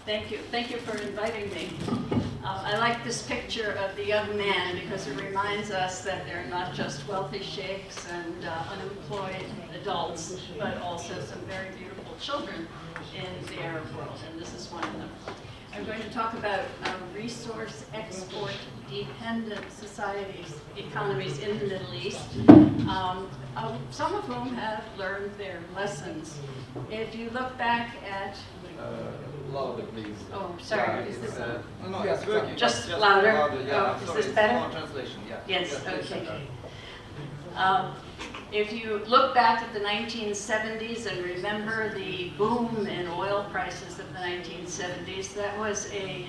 Thank you for inviting me. I like this picture of the young man because it reminds us that they're not just wealthy sheikhs and unemployed adults, but also some very beautiful children in the Arab world, and this is one of them. I'm going to talk about resource export dependent societies, economies in the Middle East, some of whom have learned their lessons. If you look back at louder, please. Oh, sorry. Yeah, is this no, it's working. just louder? Yeah. Oh, is Sorry, this better? More translation. Yeah. Yes. Yes, Okay. If you look back at the 1970s and remember the boom in oil prices of the 1970s, that was a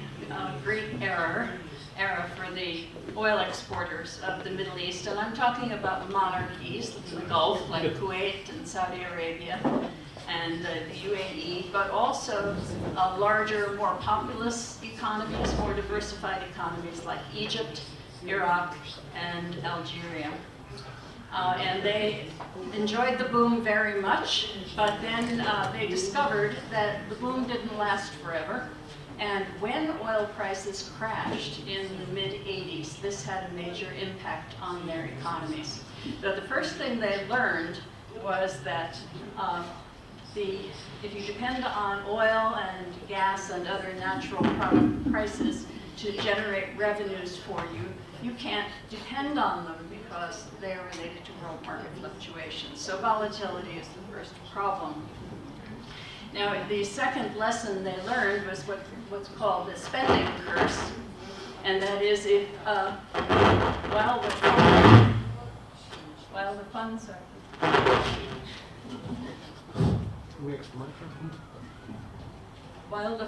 great era for the oil exporters of the Middle East. And I'm talking about monarchies in the Gulf, like Kuwait and Saudi Arabia and the UAE, but also larger, more populous economies, more diversified economies like Egypt, Iraq, and Algeria. And they enjoyed the boom very much, but then they discovered that the boom didn't last forever. And when oil prices crashed in the mid-'80s, this had a major impact on their economies. So the first thing they learned was that if you depend on oil and gas and other natural product prices to generate revenues for you, you can't depend on them because they are related to world market fluctuations. So volatility is the first problem. Now, the second lesson they learned was what's called the spending curse, and that is if while the funds are while the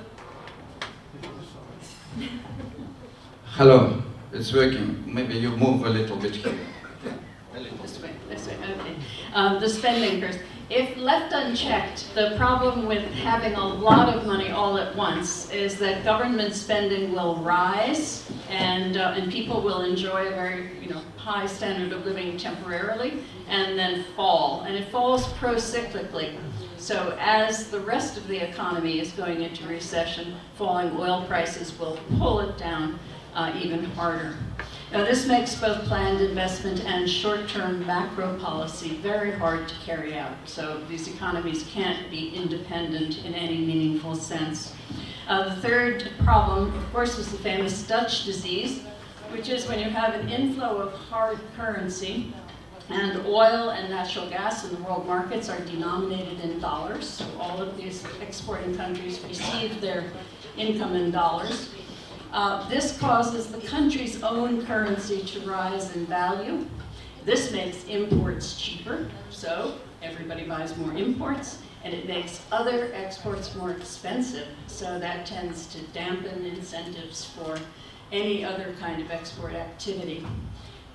Hello, it's working. Maybe you move a little bit here. This way, okay. The spending curse. If left unchecked, the problem with having a lot of money all at once is that government spending will rise and people will enjoy a very high standard of living temporarily and then fall. And it falls pro-cyclically. So as the rest of the economy is going into recession, falling oil prices will pull it down even harder. Now this makes both planned investment and short-term macro policy very hard to carry out. So these economies can't be independent in any meaningful sense. The third problem, of course, is the famous Dutch disease, which is when you have an inflow of hard currency and oil and natural gas in the world markets are denominated in dollars. So all of these exporting countries receive their income in dollars. This causes the country's own currency to rise in value. This makes imports cheaper, so everybody buys more imports, and it makes other exports more expensive, so that tends to dampen incentives for any other kind of export activity.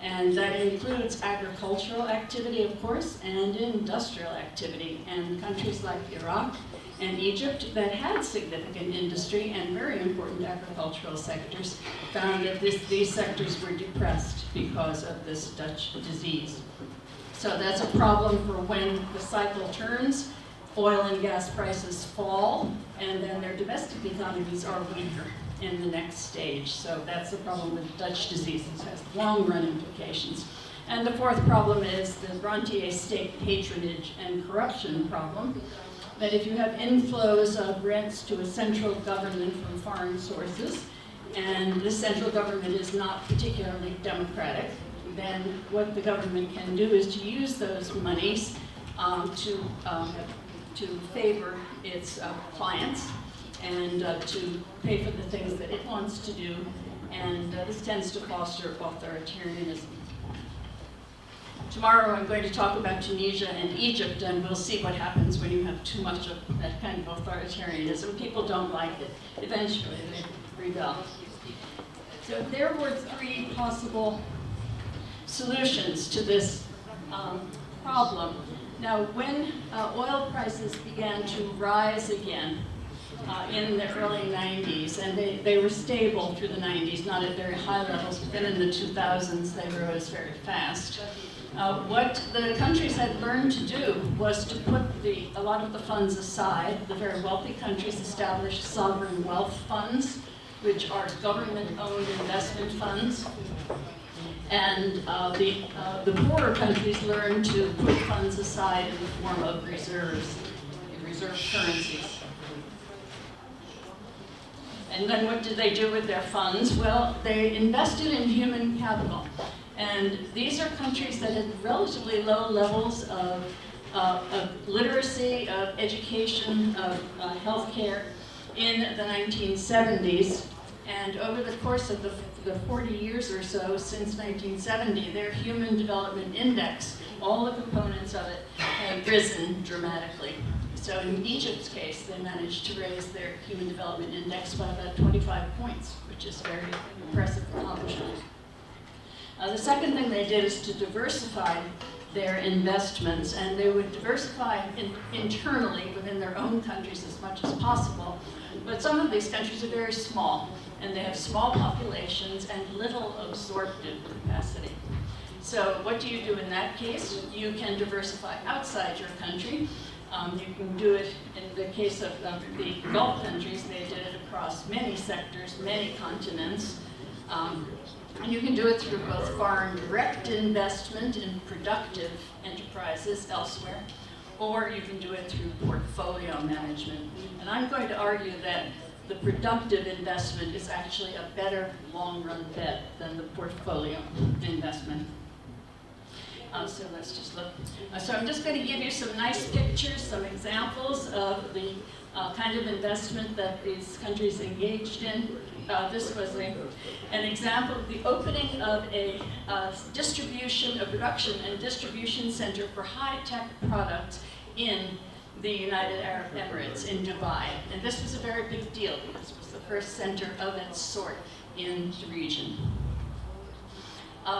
And that includes agricultural activity, of course, and industrial activity. And countries like Iraq and Egypt that had significant industry and very important agricultural sectors found that these sectors were depressed because of this Dutch disease. So that's a problem for when the cycle turns, oil and gas prices fall, and then their domestic economies are weaker in the next stage. So that's the problem with Dutch disease. It has long-run implications. And the fourth problem is the rentier state patronage and corruption problem. That if you have inflows of rents to a central government from foreign sources, and this central government is not particularly democratic, then what the government can do is to use those monies to favor its clients and to pay for the things that it wants to do, and this tends to foster authoritarianism. Tomorrow I'm going to talk about Tunisia and Egypt, and we'll see what happens when you have too much of that kind of authoritarianism. People don't like it. Eventually they rebel. So there were three possible solutions to this problem. Now when oil prices began to rise again in the early 90s, and they were stable through the 90s, not at very high levels, but then in the 2000s they rose very fast. What the countries had learned to do was to put a lot of the funds aside. The very wealthy countries established sovereign wealth funds, which are government-owned investment funds. And the poorer countries learned to put funds aside in the form of reserves, reserve currencies. And then what did they do with their funds? Well, they invested in human capital. And these are countries that had relatively low levels of literacy, of education, of healthcare in the 1970s. And over the course of the 40 years or so since 1970, their Human Development Index, all the components of it, have risen dramatically. So in Egypt's case, they managed to raise their Human Development Index by about 25 points, which is a very impressive accomplishment. The second thing they did is to diversify their investments, and they would diversify internally within their own countries as much as possible. But some of these countries are very small, and they have small populations and little absorptive capacity. So what do you do in that case? You can diversify outside your country. You can do it in the case of the Gulf countries. They did it across many sectors, many continents. And you can do it through both foreign direct investment in productive enterprises elsewhere, or you can do it through portfolio management. And I'm going to argue that the productive investment is actually a better long-run bet than the portfolio investment. So let's just look. So I'm just going to give you some nice pictures, some examples of the kind of investment that these countries engaged in. This was an example of the opening of a production and distribution center for high-tech products in the United Arab Emirates in Dubai. And this was a very big deal because it was the first center of its sort in the region.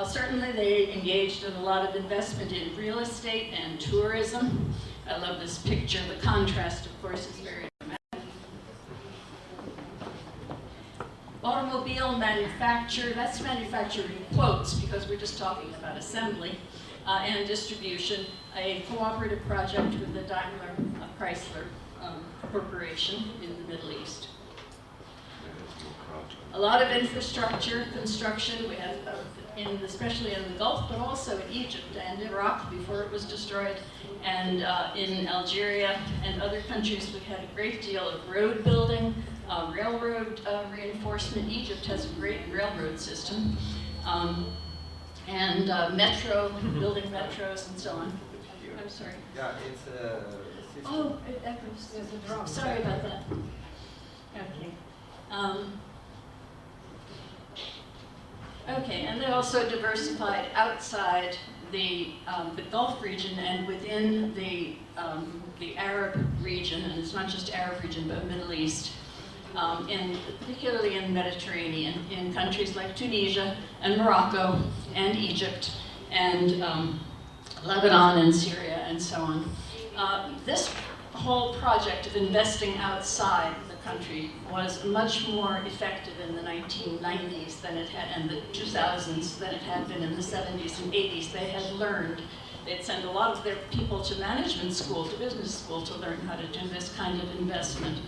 Certainly they engaged in a lot of investment in real estate and tourism. I love this picture. The contrast, of course, is very dramatic. Automobile manufacture, that's manufactured in quotes because we're just talking about assembly, and distribution, a cooperative project with the Daimler Chrysler Corporation in the Middle East. A lot of infrastructure construction we have, especially in the Gulf, but also in Egypt and Iraq before it was destroyed, and in Algeria and other countries we had a great deal of road building, railroad reinforcement. Egypt has a great railroad system, and metro, building metros and so on. I'm sorry. Yeah, it's a system. Oh, it echoes. There's a drum. Sorry about that. Okay. Okay, and they also diversified outside the Gulf region and within the Arab region, and it's not just Arab region, but Middle East, particularly in Mediterranean, in countries like Tunisia and Morocco and Egypt and Lebanon and Syria and so on. This whole project of investing outside the country was much more effective in the 1990s than it had, and the 2000s than it had been in the 70s and 80s. They had learned. They'd send a lot of their people to management school, to business school, to learn how to do this kind of investment.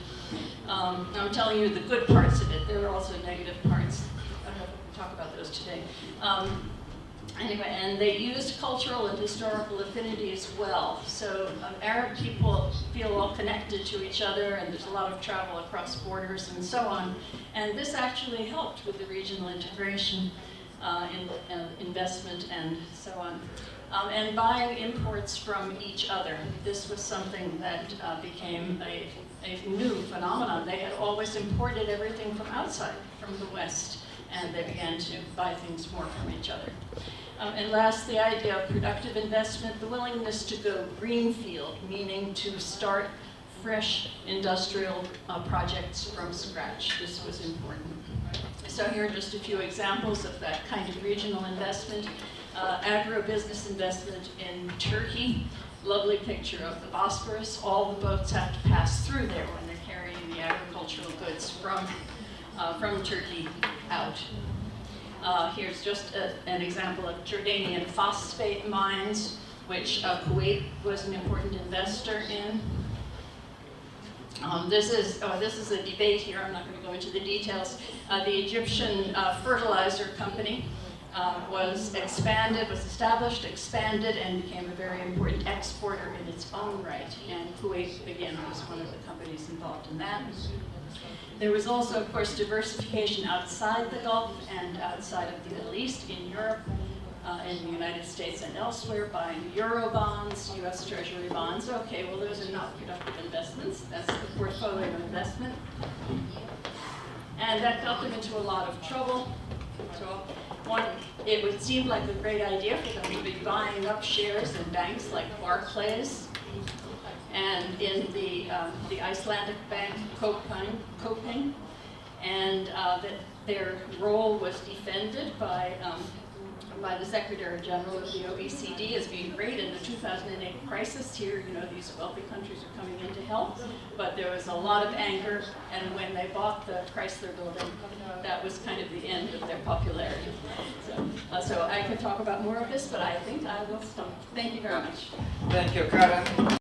I'm telling you the good parts of it. There are also negative parts. I don't know if we can talk about those today. Anyway, and they used cultural and historical affinity as well. So Arab people feel all connected to each other, and there's a lot of travel across borders and so on. And this actually helped with the regional integration, investment and so on. And buying imports from each other. This was something that became a new phenomenon. They had always imported everything from outside, from the West, and they began to buy things more from each other. And last, the idea of productive investment, the willingness to go greenfield, meaning to start fresh industrial projects from scratch. This was important. So here are just a few examples of that kind of regional investment. Agribusiness investment in Turkey. Lovely picture of the Bosphorus. All the boats have to pass through there when they're carrying the agricultural goods from Turkey out. Here's just an example of Jordanian phosphate mines, which Kuwait was an important investor in. This is a debate here. I'm not going to go into the details. The Egyptian fertilizer company was established, expanded, and became a very important exporter in its own right. And Kuwait, again, was one of the companies involved in that. There was also, of course, diversification outside the Gulf and outside of the Middle East, in Europe, in the United States and elsewhere, buying Euro bonds, US Treasury bonds. Okay, well, those are not productive investments. That's the portfolio investment. And that got them into a lot of trouble. So it would seem like a great idea for them to be buying up shares in banks like Barclays and in the Icelandic bank Coping, and that their role was defended by the Secretary General of the OECD as being great in the 2008 crisis. Here, these wealthy countries are coming in to help, but there was a lot of anger, and when they bought the Chrysler building, that was kind of the end of their popularity. So I could talk about more of this, but I think I will stop. Thank you very much. Thank you, Karen.